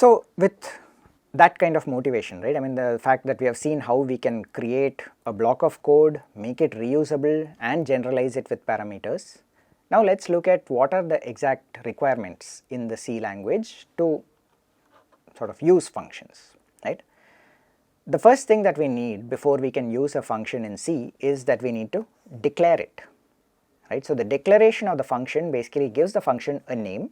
So with that kind of motivation, right, I mean the fact that we have seen how we can create a block of code, make it reusable and generalize it with parameters. Now let's look at what are the exact requirements in the C language to sort of use functions, right. The first thing that we need before we can use a function in C is that we need to declare it, right. So the declaration of the function basically gives the function a name.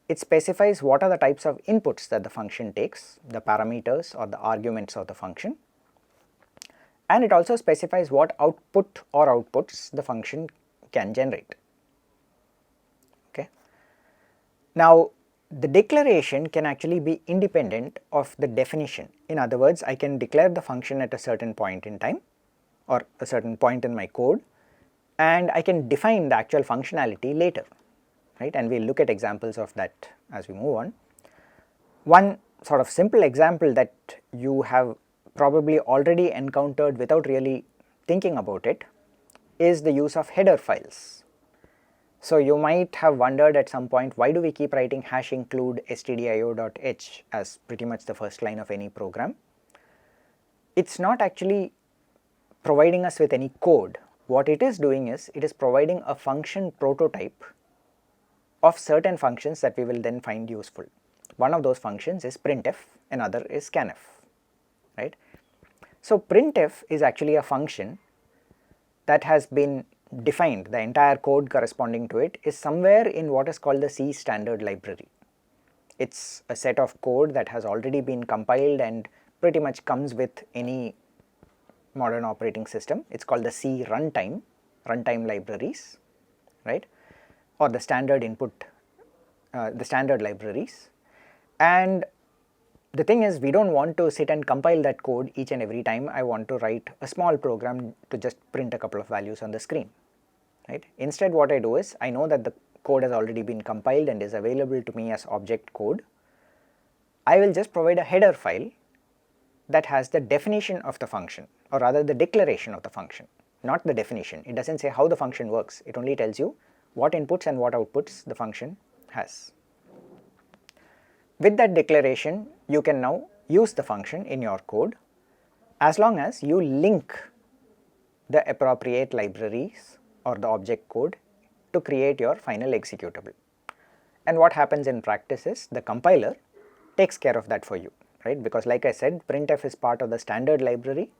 It specifies what are the types of inputs that the function takes, the parameters or the arguments of the function, and it also specifies what output or outputs the function can generate. Okay. Now the declaration can actually be independent of the definition. In other words, I can declare the function at a certain point in time or a certain point in my code, and I can define the actual functionality later, right, and we will look at examples of that as we move on. One sort of simple example that you have probably already encountered without really thinking about it is the use of header files. So you might have wondered at some point, why do we keep writing hash include stdio.h as pretty much the first line of any program? It's not actually providing us with any code. What it is doing is, it is providing a function prototype of certain functions that we will then find useful. One of those functions is printf, another is scanf, right. So printf is actually a function that has been defined, the entire code corresponding to it is somewhere in what is called the C standard library. It's a set of code that has already been compiled and pretty much comes with any modern operating system. It's called the C runtime libraries, right, or the standard input, the standard libraries. And the thing is, we don't want to sit and compile that code each and every time I want to write a small program to just print a couple of values on the screen, right. Instead what I do is, I know that the code has already been compiled and is available to me as object code. I will just provide a header file that has the definition of the function, or rather the declaration of the function, not the definition. It doesn't say how the function works, it only tells you what inputs and what outputs the function has. With that declaration, you can now use the function in your code as long as you link the appropriate libraries or the object code to create your final executable. And what happens in practice is, the compiler takes care of that for you, right, because like I said, printf is part of the standard library,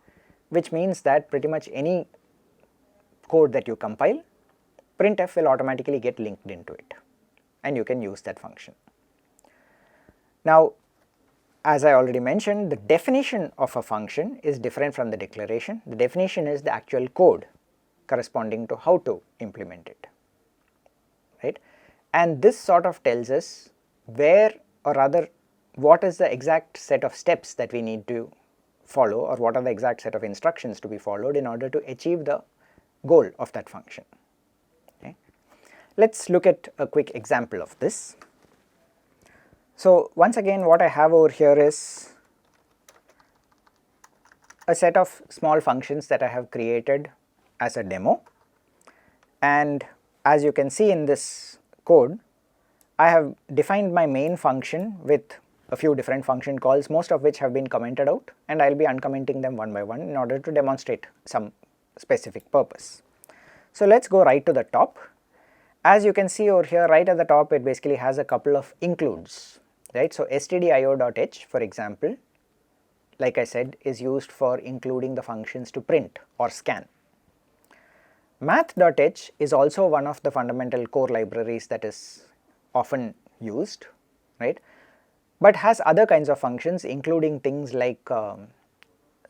which means that pretty much any code that you compile, printf will automatically get linked into it and you can use that function. Now as I already mentioned, the definition of a function is different from the declaration. The definition is the actual code corresponding to how to implement it, right, and this sort of tells us where, or rather what is the exact set of steps that we need to follow, or what are the exact set of instructions to be followed in order to achieve the goal of that function. Okay. Let's look at a quick example of this. So once again, what I have over here is a set of small functions that I have created as a demo, and as you can see in this code, I have defined my main function with a few different function calls, most of which have been commented out, and I will be uncommenting them one by one in order to demonstrate some specific purpose. So let's go right to the top. As you can see over here, right at the top, it basically has a couple of includes, right. So stdio.h, for example, like I said, is used for including the functions to print or scan. Math.h is also one of the fundamental core libraries that is often used, right, but has other kinds of functions, including things like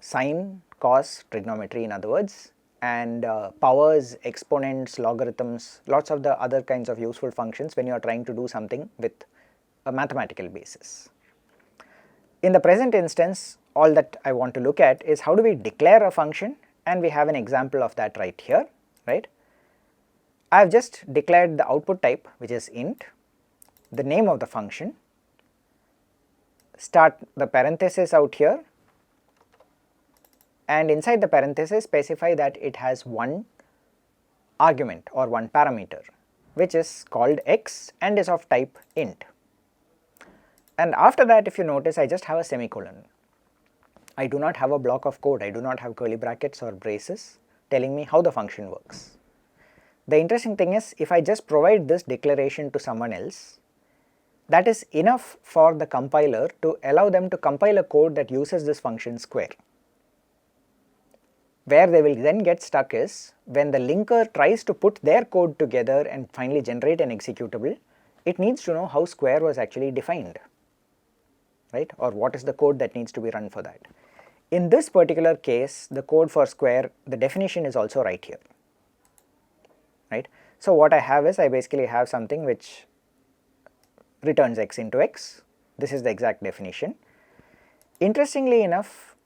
sine, cos, trigonometry in other words, and powers, exponents, logarithms, lots of the other kinds of useful functions when you are trying to do something with a mathematical basis. In the present instance, all that I want to look at is how do we declare a function, and we have an example of that right here, right. I have just declared the output type, which is int, the name of the function, start the parenthesis out here, and inside the parenthesis specify that it has one argument or one parameter, which is called x and is of type int. And after that, if you notice, I just have a semicolon. I do not have a block of code, I do not have curly brackets or braces telling me how the function works. The interesting thing is, if I just provide this declaration to someone else, that is enough for the compiler to allow them to compile a code that uses this function square. Where they will then get stuck is when the linker tries to put their code together and finally generate an executable, it needs to know how square was actually defined, right, or what is the code that needs to be run for that. In this particular case, the code for square, the definition is also right here, right. So what I have is, I basically have something which returns x into x. This is the exact definition. Interestingly enough,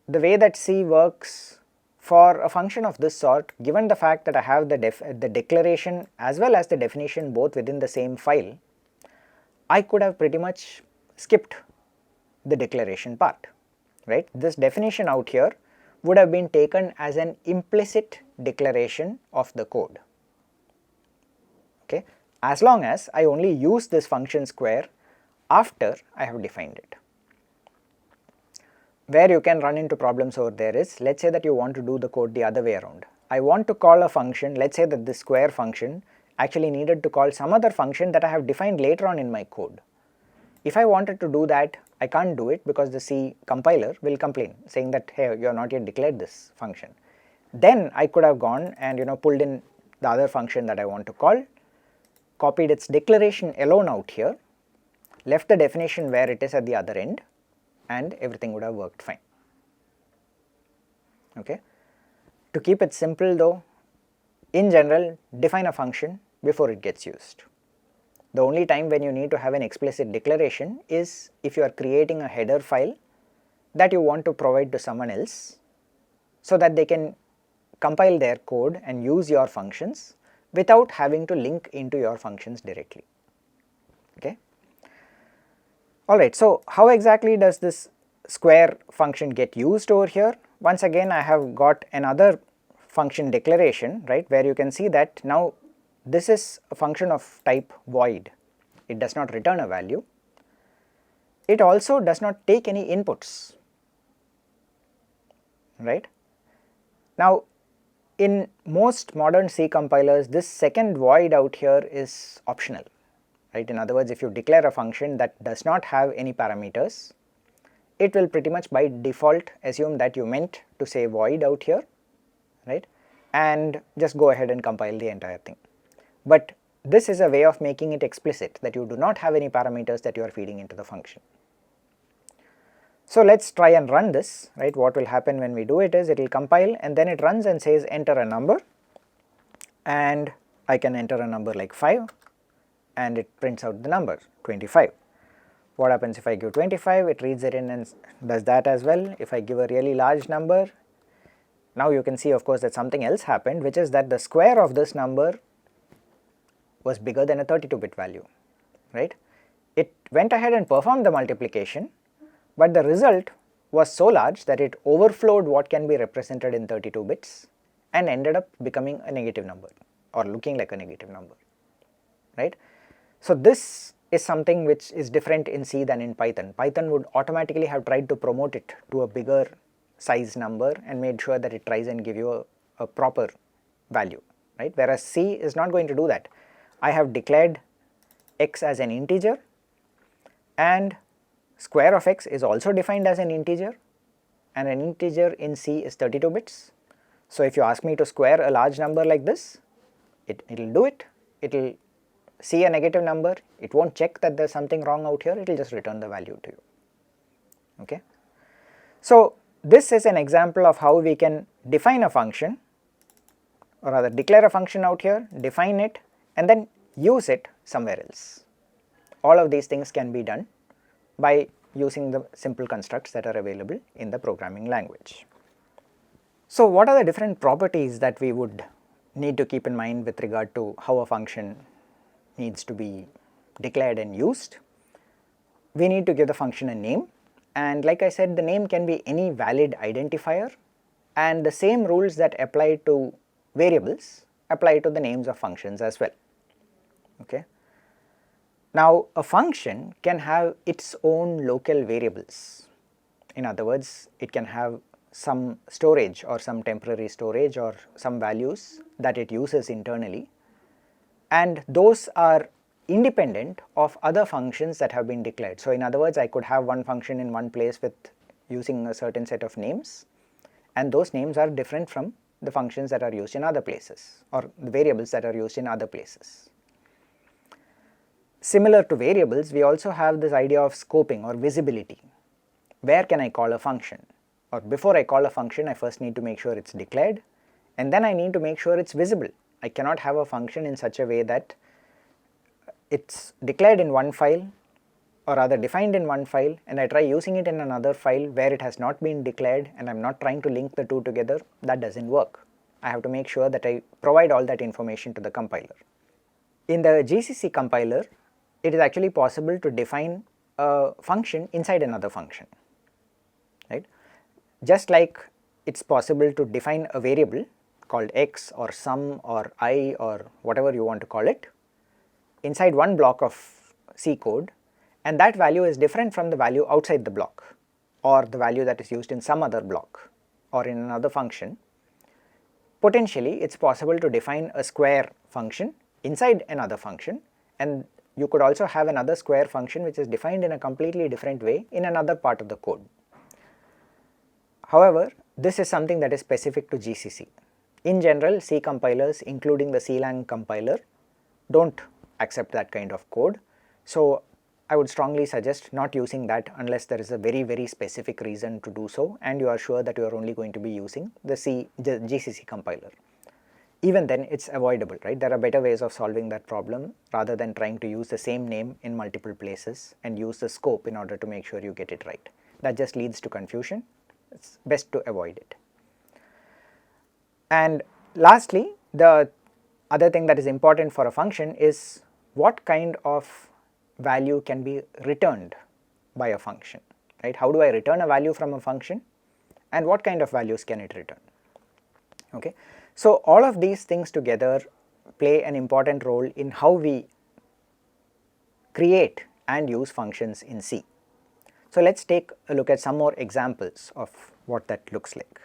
the way that C works for a function of this sort, given the fact that I have the declaration as well as the definition both within the same file, I could have pretty much skipped the declaration part, right. This definition out here would have been taken as an implicit declaration of the code, okay, as long as I only use this function square after I have defined it. Where you can run into problems over there is, let's say that you want to do the code the other way around. I want to call a function, let's say that this square function actually needed to call some other function that I have defined later on in my code. If I wanted to do that, I can't do it because the C compiler will complain saying that, hey, you have not yet declared this function. Then I could have gone and pulled in the other function that I want to call, copied its declaration alone out here, left the definition where it is at the other end, and everything would have worked fine, okay. To keep it simple though, in general, define a function before it gets used. The only time when you need to have an explicit declaration is if you are creating a header file that you want to provide to someone else so that they can compile their code and use your functions without having to link into your functions directly, okay. Alright, so how exactly does this square function get used over here? Once again, I have got another function declaration, right, where you can see that now this is a function of type void. It does not return a value. It also does not take any inputs, right. Now in most modern C compilers, this second void out here is optional, right. In other words, if you declare a function that does not have any parameters, it will pretty much by default assume that you meant to say void out here, right, and just go ahead and compile the entire thing. But this is a way of making it explicit that you do not have any parameters that you are feeding into the function. So let's try and run this, right. What will happen when we do it is, it will compile and then it runs and says enter a number, and I can enter a number like 5 and it prints out the number 25. What happens if I give 25? It reads it in and does that as well. If I give a really large number, now you can see of course that something else happened, which is that the square of this number was bigger than a 32-bit value, right. It went ahead and performed the multiplication, but the result was so large that it overflowed what can be represented in 32 bits and ended up becoming a negative number or looking like a negative number, right. So this is something which is different in C than in Python. Python would automatically have tried to promote it to a bigger size number and made sure that it tries and give you a proper value, right, whereas C is not going to do that. I have declared x as an integer and square of x is also defined as an integer, and an integer in C is 32 bits. So if you ask me to square a large number like this, it will do it. It will see a negative number, it won't check that there is something wrong out here, it will just return the value to you, okay. So this is an example of how we can define a function, or rather declare a function out here, define it and then use it somewhere else. All of these things can be done by using the simple constructs that are available in the programming language. So what are the different properties that we would need to keep in mind with regard to how a function needs to be declared and used? We need to give the function a name, and like I said, the name can be any valid identifier, and the same rules that apply to variables apply to the names of functions as well, okay. Now a function can have its own local variables. In other words, it can have some storage or some temporary storage or some values that it uses internally, and those are independent of other functions that have been declared. So in other words, I could have one function in one place with using a certain set of names, and those names are different from the functions that are used in other places or the variables that are used in other places. Similar to variables, we also have this idea of scoping or visibility. Where can I call a function? Or before I call a function, I first need to make sure it's declared, and then I need to make sure it's visible. I cannot have a function in such a way that it's declared in one file, or rather defined in one file, and I try using it in another file where it has not been declared, and I'm not trying to link the two together. That doesn't work. I have to make sure that I provide all that information to the compiler. In the GCC compiler, it is actually possible to define a function inside another function, right? Just like it's possible to define a variable called x or sum or I or whatever you want to call it inside one block of C code, and that value is different from the value outside the block or the value that is used in some other block or in another function. Potentially it's possible to define a square function inside another function, and you could also have another square function which is defined in a completely different way in another part of the code. However, this is something that is specific to GCC. In general, C compilers, including the CLang compiler, don't accept that kind of code. So I would strongly suggest not using that unless there is a very specific reason to do so and you are sure that you are only going to be using the GCC compiler. Even then it's avoidable, right? There are better ways of solving that problem rather than trying to use the same name in multiple places and use the scope in order to make sure you get it right. That just leads to confusion. It's best to avoid it. And lastly, the other thing that is important for a function is what kind of value can be returned by a function, right? How do I return a value from a function, and what kind of values can it return? Okay, so all of these things together play an important role in how we create and use functions in C. So let's take a look at some more examples of what that looks like.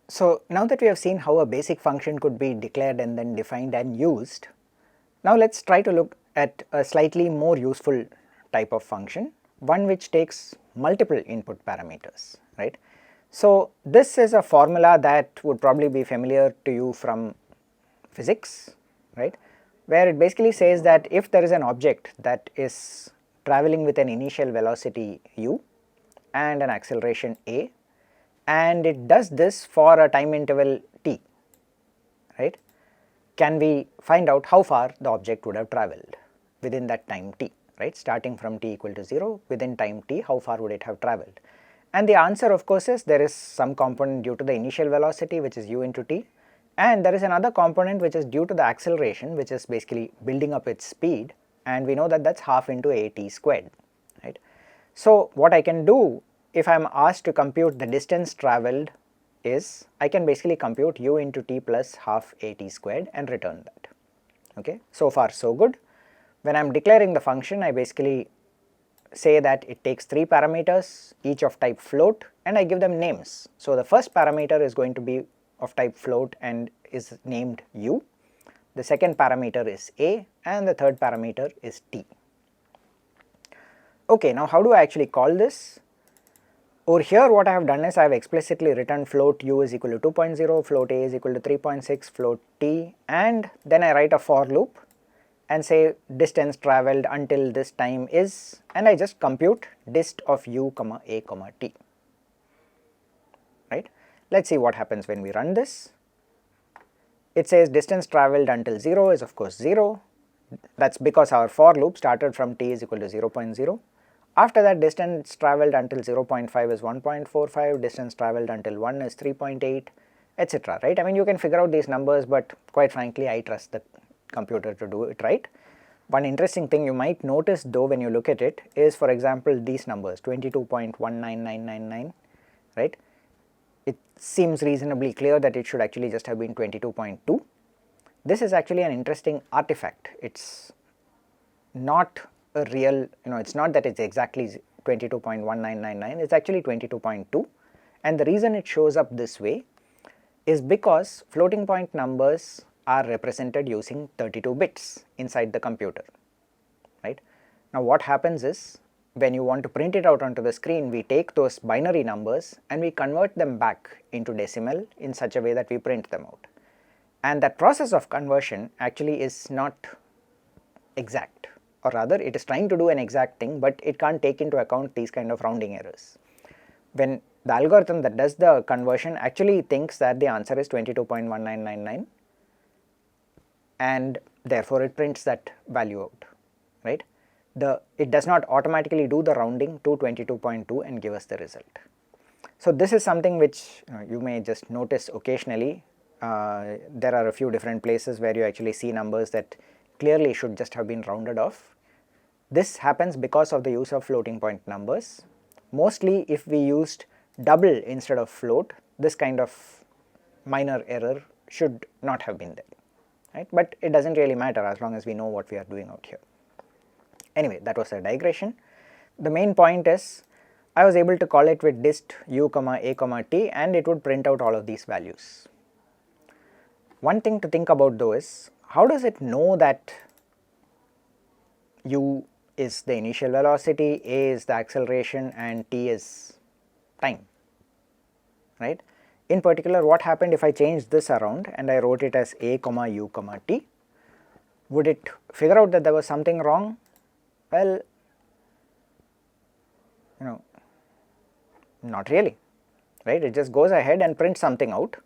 So now that we have seen how a basic function could be declared and then defined and used, now let's try to look at a slightly more useful type of function, one which takes multiple input parameters, right? So this is a formula that would probably be familiar to you from physics, right, where it basically says that if there is an object that is traveling with an initial velocity u and an acceleration a, and it does this for a time interval t, right, can we find out how far the object would have travelled within that time t, right, starting from t equal to 0, within time t how far would it have travelled? And the answer of course is there is some component due to the initial velocity which is u into t, and there is another component which is due to the acceleration which is basically building up its speed, and we know that that's half into at squared, right. So what I can do if I am asked to compute the distance travelled is I can basically compute u into t plus half at squared and return that. Okay, so far so good. When I am declaring the function, I basically say that it takes 3 parameters, each of type float, and I give them names. So the first parameter is going to be of type float and is named u, the second parameter is a, and the third parameter is t. Okay, now how do I actually call this? Over here what I have done is I have explicitly written float u is equal to 2.0, float a is equal to 3.6, float t, and then I write a for loop and say distance travelled until this time is, and I just compute dist of u comma a comma t, right. Let's see what happens when we run this. It says distance travelled until 0 is of course 0, that's because our for loop started from t is equal to 0.0. After that, distance travelled until 0.5 is 1.45, distance travelled until 1 is 3.8, etc. right. I mean you can figure out these numbers, but quite frankly I trust the computer to do it right. One interesting thing you might notice though when you look at it is, for example, these numbers 22.19999, right? It seems reasonably clear that it should actually just have been 22.2. This is actually an interesting artifact. It's not a real, it's not that it's exactly 22.1999, it's actually 22.2, and the reason it shows up this way is because floating point numbers are represented using 32 bits inside the computer, right? Now what happens is, when you want to print it out onto the screen, we take those binary numbers and we convert them back into decimal in such a way that we print them out. And that process of conversion actually is not exact, or rather it is trying to do an exact thing, but it can't take into account these kind of rounding errors. When the algorithm that does the conversion actually thinks that the answer is 22.1999, and therefore it prints that value out, right? It does not automatically do the rounding to 22.2 and give us the result. So this is something which you may just notice occasionally. There are a few different places where you actually see numbers that clearly should just have been rounded off. This happens because of the use of floating point numbers. Mostly if we used double instead of float, this kind of minor error should not have been there, right? But it doesn't really matter as long as we know what we are doing out here. Anyway, that was a digression. The main point is, I was able to call it with dist u, a, t, and it would print out all of these values. One thing to think about though is, how does it know that u is the initial velocity, a is the acceleration, and t is time, right? In particular, what happened if I changed this around and I wrote it as a, u, t? Would it figure out that there was something wrong? Well, not really, right? It just goes ahead and prints something out.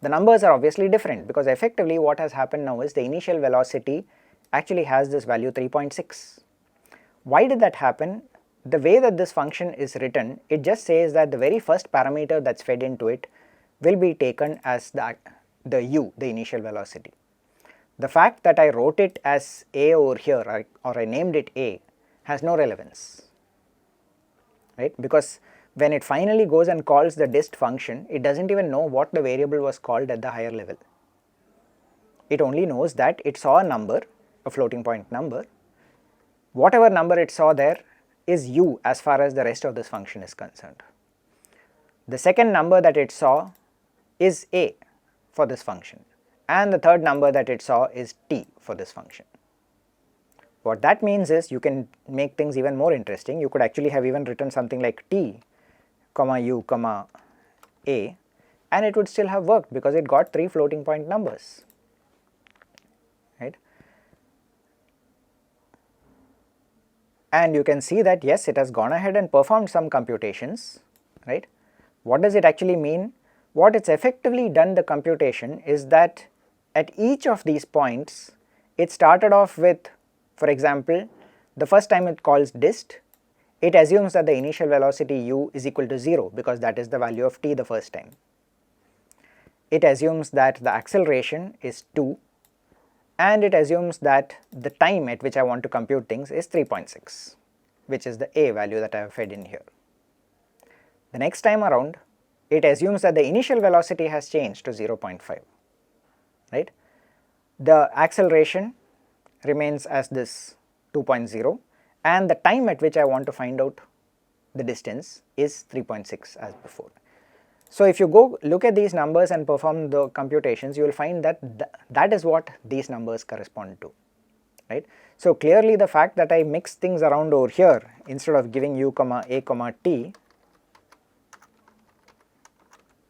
The numbers are obviously different because effectively what has happened now is the initial velocity actually has this value 3.6. Why did that happen? The way that this function is written, it just says that the very first parameter that's fed into it will be taken as the u, the initial velocity. The fact that I wrote it as a over here, or I named it a, has no relevance, right? Because when it finally goes and calls the dist function, it doesn't even know what the variable was called at the higher level. It only knows that it saw a number, a floating point number. Whatever number it saw there is u as far as the rest of this function is concerned. The second number that it saw is a for this function, and the third number that it saw is t for this function. What that means is, you can make things even more interesting. You could actually have even written something like t, u, a, and it would still have worked because it got 3 floating point numbers, right? And you can see that yes, it has gone ahead and performed some computations, right? What does it actually mean? What it's effectively done the computation is that at each of these points, it started off with, for example, the first time it calls dist, it assumes that the initial velocity u is equal to 0 because that is the value of t the first time. It assumes that the acceleration is 2, and it assumes that the time at which I want to compute things is 3.6, which is the a value that I have fed in here. The next time around, it assumes that the initial velocity has changed to 0.5, right? The acceleration remains as this 2.0, and the time at which I want to find out the distance is 3.6 as before. So if you go look at these numbers and perform the computations, you will find that that is what these numbers correspond to, right? So clearly the fact that I mix things around over here, instead of giving u, a, t,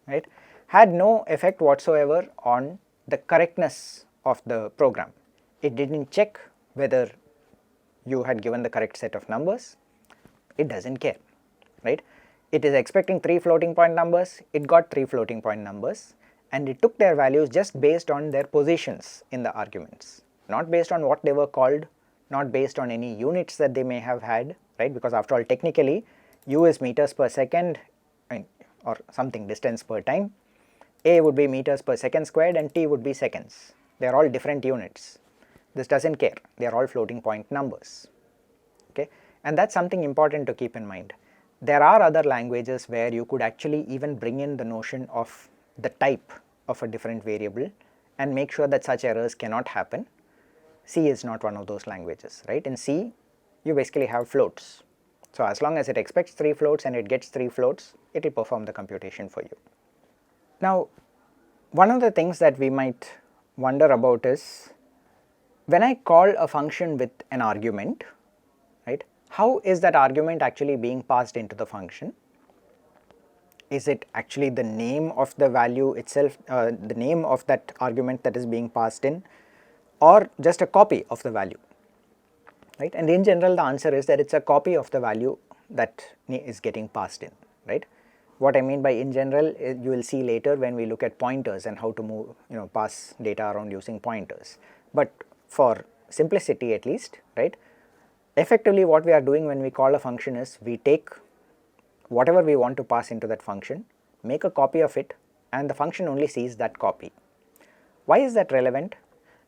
right, had no effect whatsoever on the correctness of the program. It didn't check whether you had given the correct set of numbers. It doesn't care, right? It is expecting 3 floating point numbers, it got 3 floating point numbers, and it took their values just based on their positions in the arguments, not based on what they were called, not based on any units that they may have had, right? Because after all, technically u is meters per second, or something, distance per time, a would be meters per second squared, and t would be seconds. They are all different units. this doesn't care, they are all floating point numbers. Okay, and that's something important to keep in mind. There are other languages where you could actually even bring in the notion of the type of a different variable and make sure that such errors cannot happen. C is not one of those languages, right? In C, you basically have floats. So as long as it expects 3 floats and it gets 3 floats, it will perform the computation for you. Now, one of the things that we might wonder about is, when I call a function with an argument, right, how is that argument actually being passed into the function? Is it actually the name of the value itself, the name of that argument that is being passed in, or just a copy of the value, right? And in general, the answer is that it's a copy of the value that is getting passed in, right? What I mean by in general, you will see later when we look at pointers and how to move, pass data around using pointers. But for simplicity at least, right, effectively what we are doing when we call a function is we take whatever we want to pass into that function, make a copy of it, and the function only sees that copy. Why is that relevant?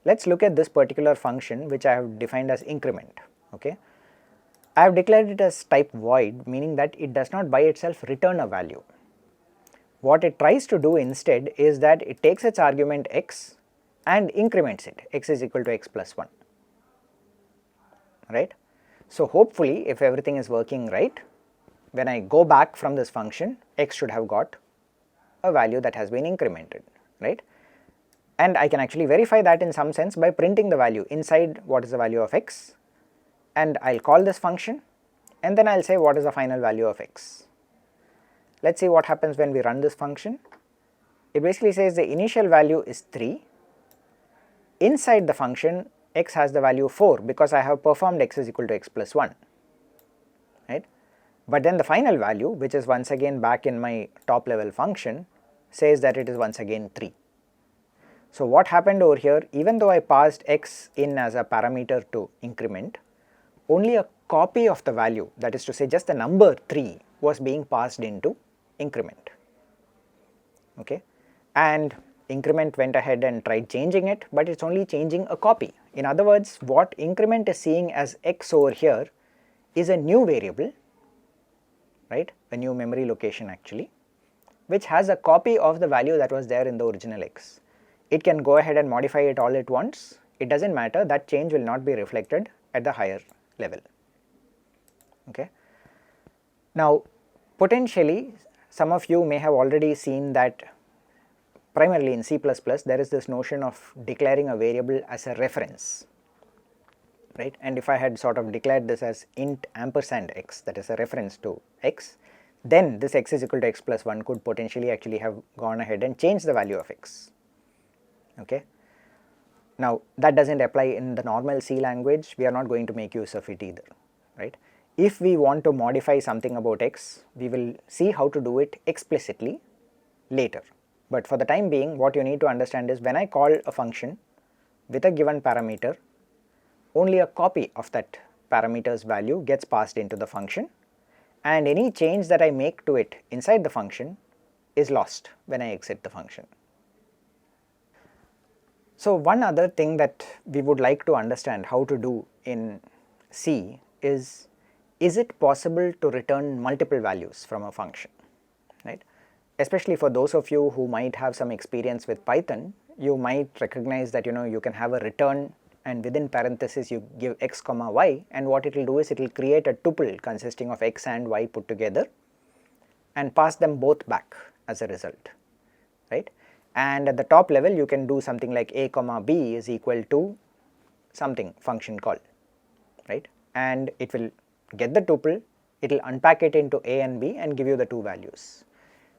Let's look at this particular function which I have defined as increment. Okay, I have declared it as type void, meaning that it does not by itself return a value. What it tries to do instead is that it takes its argument x and increments it, x is equal to x plus 1, right. So hopefully if everything is working right, when I go back from this function, x should have got a value that has been incremented, right. And I can actually verify that in some sense by printing the value inside what is the value of x, and I will call this function and then I will say what is the final value of x. Let us see what happens when we run this function. It basically says the initial value is 3, inside the function x has the value 4 because I have performed x is equal to x plus 1, right. But then the final value, which is once again back in my top level function, says that it is once again 3. So what happened over here, even though I passed x in as a parameter to increment, only a copy of the value, that is to say just the number 3, was being passed into increment. Okay, and increment went ahead and tried changing it, but it's only changing a copy. In other words, what increment is seeing as x over here is a new variable, right, a new memory location actually, which has a copy of the value that was there in the original x. It can go ahead and modify it all at once, it does not matter, that change will not be reflected at the higher level. Okay. Now potentially some of you may have already seen that primarily in C++ there is this notion of declaring a variable as a reference, right, and if I had sort of declared this as int ampersand x, that is a reference to x, then this x is equal to x plus 1 could potentially actually have gone ahead and changed the value of x. Okay. Now that does not apply in the normal C language, we are not going to make use of it either, right. If we want to modify something about x, we will see how to do it explicitly later. But for the time being, what you need to understand is when I call a function with a given parameter, only a copy of that parameter's value gets passed into the function, and any change that I make to it inside the function is lost when I exit the function. So one other thing that we would like to understand how to do in C is it possible to return multiple values from a function, right? Especially for those of you who might have some experience with Python, you might recognize that you can have a return and within parentheses you give x comma y, and what it will do is it will create a tuple consisting of x and y put together and pass them both back as a result, right. And at the top level you can do something like a comma b is equal to something function call, right, and it will get the tuple, it will unpack it into a and b and give you the two values.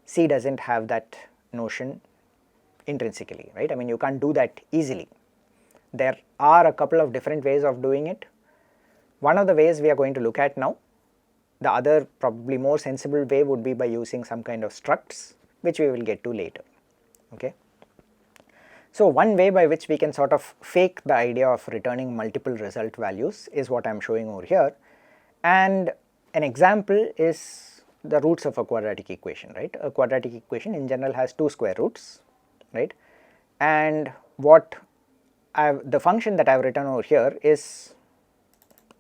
C does not have that notion intrinsically, right, I mean you can't do that easily. There are a couple of different ways of doing it. One of the ways we are going to look at now, the other probably more sensible way would be by using some kind of structs, which we will get to later. Okay. So one way by which we can sort of fake the idea of returning multiple result values is what I am showing over here, and an example is the roots of a quadratic equation, right. A quadratic equation in general has two square roots, right, and what the function that I have written over here is,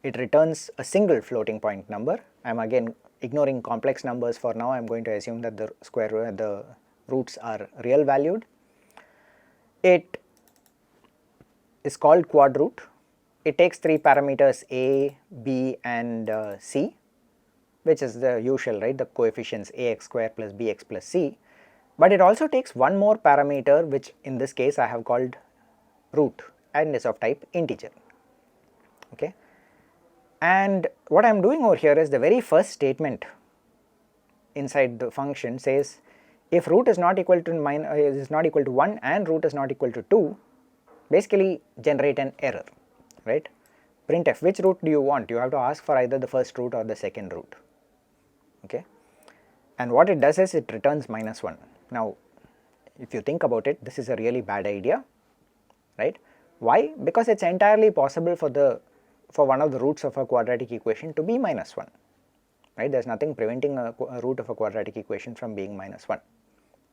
it returns a single floating point number. I am again ignoring complex numbers for now. I am going to assume that the roots are real valued. It is called quad root. It takes 3 parameters a, b and c, which is the usual, right, the coefficients ax square plus bx plus c, but it also takes one more parameter, which in this case I have called root, and is of type integer. Okay. And what I am doing over here is, the very first statement inside the function says, if root is not equal to 1 and root is not equal to 2, basically generate an error, right. Printf, which root do you want? You have to ask for either the first root or the second root. Okay. And what it does is, it returns -1. Now if you think about it, this is a really bad idea, right. Why? Because it's entirely possible for one of the roots of a quadratic equation to be -1, right. There is nothing preventing a root of a quadratic equation from being -1,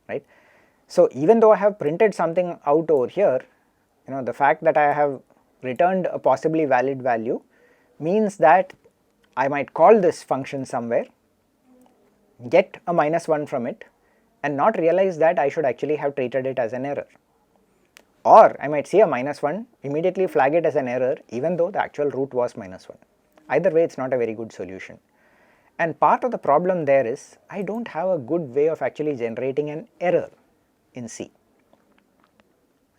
right. So even though I have printed something out over here, the fact that I have returned a possibly valid value means that I might call this function somewhere, get a -1 from it, and not realize that I should actually have treated it as an error. Or I might see a -1, immediately flag it as an error even though the actual root was -1. Either way, it's not a very good solution. And part of the problem there is, I don't have a good way of actually generating an error in C,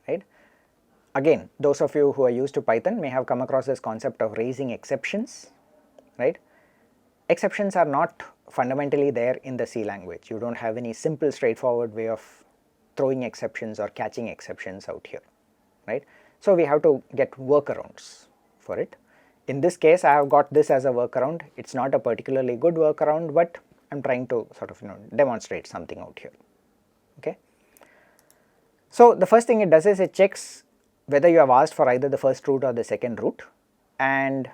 right. Again, those of you who are used to Python may have come across this concept of raising exceptions, right. Exceptions are not fundamentally there in the C language. You don't have any simple straightforward way of throwing exceptions or catching exceptions out here, right. So we have to get workarounds for it. In this case, I have got this as a workaround. It's not a particularly good workaround, but I'm trying to sort of demonstrate something out here. Okay. So the first thing it does is, it checks whether you have asked for either the first root or the second root, and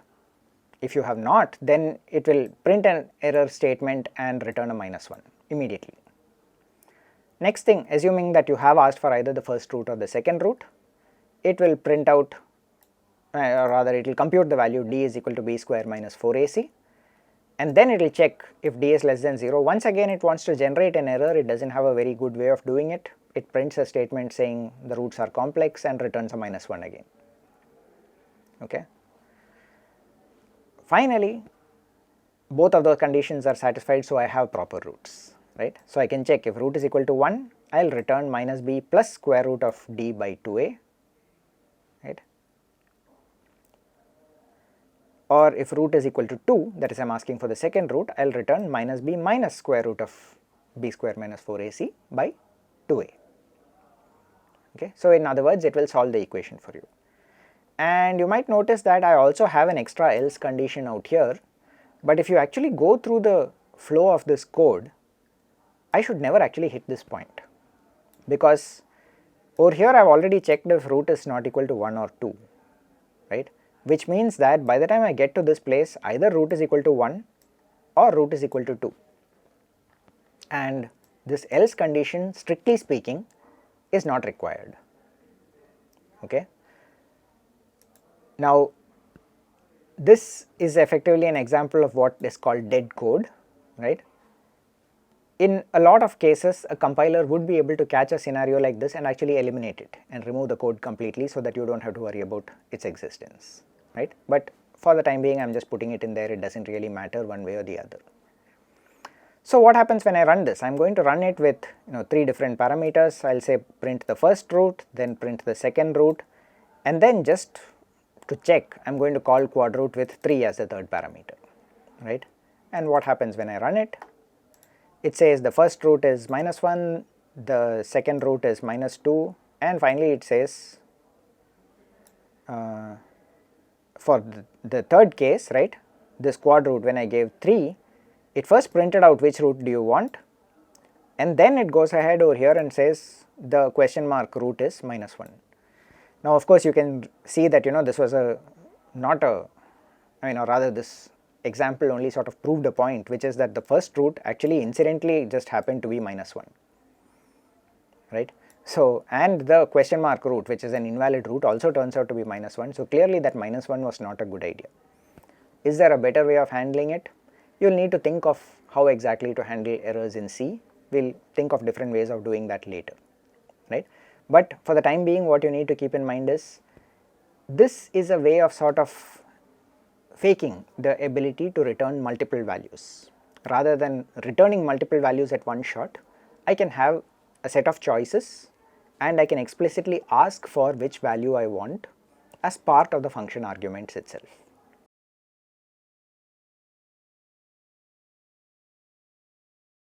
if you have not, then it will print an error statement and return a -1 immediately. Next thing, assuming that you have asked for either the first root or the second root, it will print out, or rather it will compute the value d is equal to b square minus 4ac, and then it will check if d is less than 0. Once again, it wants to generate an error. It does not have a very good way of doing it. It prints a statement saying the roots are complex and returns a -1 again. Okay. Finally, both of those conditions are satisfied, so I have proper roots, right. So I can check if root is equal to 1, I will return -b plus square root of d by 2a, right. Or if root is equal to 2, that is I am asking for the second root, I will return -b minus square root of b square minus 4ac by 2a. Okay. So in other words, it will solve the equation for you. And you might notice that I also have an extra else condition out here, but if you actually go through the flow of this code, I should never actually hit this point, because over here I have already checked if root is not equal to 1 or 2, right, which means that by the time I get to this place, either root is equal to 1 or root is equal to 2, and this else condition, strictly speaking, is not required. Okay. Now this is effectively an example of what is called dead code, right. In a lot of cases, a compiler would be able to catch a scenario like this and actually eliminate it and remove the code completely, so that you do not have to worry about its existence, right. But for the time being, I am just putting it in there. It does not really matter one way or the other. So what happens when I run this? I am going to run it with 3 different parameters. I will say print the first root, then print the second root, and then just to check, I am going to call quad root with 3 as the third parameter, right. And what happens when I run it? It says the first root is -1, the second root is -2, and finally it says for the third case, right, this quad root, when I gave 3, it first printed out which root do you want, and then it goes ahead over here and says the question mark root is -1. Now of course you can see that this was or rather this example only sort of proved a point, which is that the first root actually incidentally just happened to be -1, right. So, and the question mark root, which is an invalid root, also turns out to be -1. So, clearly that -1 was not a good idea. Is there a better way of handling it? You will need to think of how exactly to handle errors in C. We will think of different ways of doing that later, right. But for the time being, what you need to keep in mind is, this is a way of sort of faking the ability to return multiple values. Rather than returning multiple values at one shot, I can have a set of choices and I can explicitly ask for which value I want as part of the function arguments itself.